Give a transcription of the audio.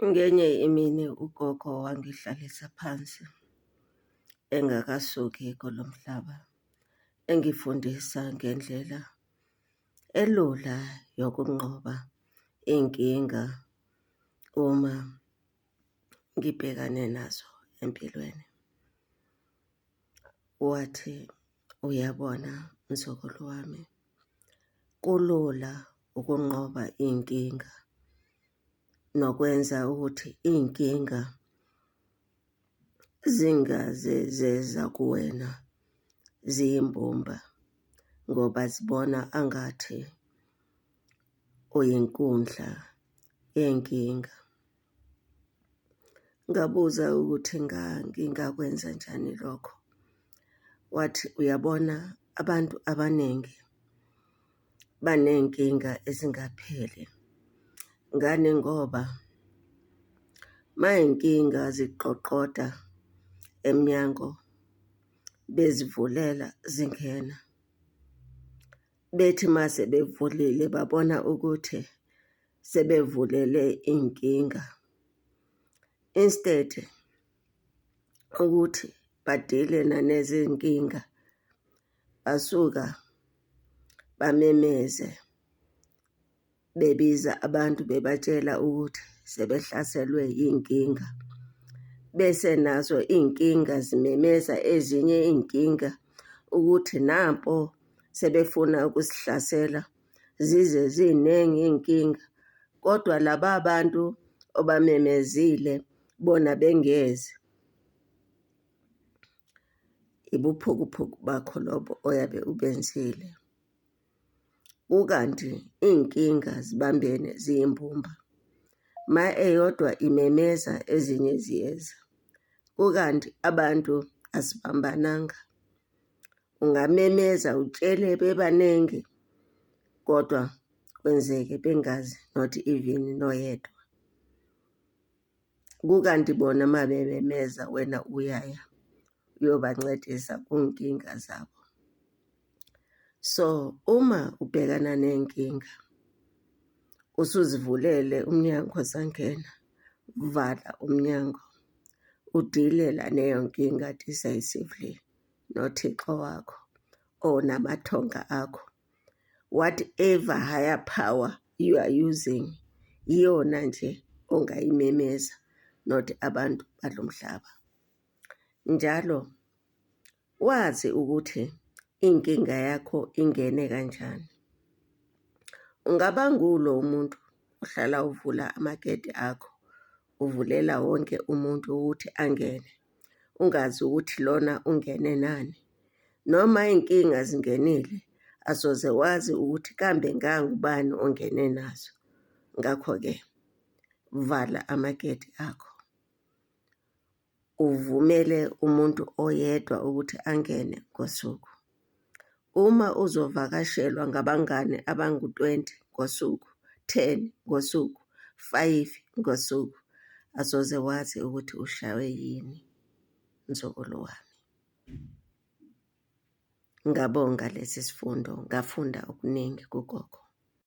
Ngenye imini ugogo wangihlalisa phansi engakasuki kulo mhlaba, engifundisa ngendlela elula yokunqoba iy'nkinga uma ngibhekane nazo empilweni. Wathi, uyabona mzukulu wami, kulula ukunqoba iy'nkinga nokwenza ukuthi iy'nkinga zingaze zeza kuwena ziyimbumba ngoba zibona angathi uyinkundla yenkinga. Ngabuza ukuthi ngingakwenza njani lokho. Wathi, uyabona abantu abaningi baney'nkinga ezingapheli. Ngani ngoba mayinkinga ziqoqoda emnyango bezivulela zingena. Bethi mase bevulile babona ukuthi sebevulele iy'nkinga. Instead ukuthi badile nanezinkinga, basuka bamemeze bebiza abantu bebatshela ukuthi sebehlaselwe yinkinga. Bese nazo iy'nkinga zimemeza ezinye iy'nkinga ukuthi nampo sebefuna ukusihlasela, zize ziningi iy'nkinga. Kodwa laba bantu obamemezile bona bengezi. Ibuphukuphuku bakho lobo oyabe ubenzile. Kukanti iy'nkinga zibambene ziyimbumba. Ma eyodwa imemeza ezinye ziyeza. Kukanti abantu asibambananga. Ungamemeza utshele bebaningi kodwa kwenzeke bengazi not even noyedwa. Kukanti bona uma bememeza wena uyaya uyobancedisa kunkinga zabo. So, uma ubhekana nenkinga usuzivulele umnyango zangena, vala umnyango, udilela neyo nkinga decisively noThixo wakho or namathonga akho. Whatever higher power you are using, iyona nje ongayimemeza, not abantu balo mhlaba. Njalo wazi ukuthi inkinga yakho ingene kanjani. Ungaba ngulo umuntu ohlala uvula amagede akho, uvulela wonke umuntu ukuthi angene, ungazi ukuthi lona ungene nani. Noma iy'nkinga zingenile, asoze wazi ukuthi kambe ngangubani ongene nazo. Ngakho-ke, vala amagede akho. Uvumele umuntu oyedwa ukuthi angene ngosuku. Uma uzovakashelwa ngabangani abangu-20 ngosuku, 10 ngosuku, 5 ngosuku, asoze wazi ukuthi ushawe yini, mzukulu wami. Ngabonga lesi sifundo, ngafunda okuningi kugogo.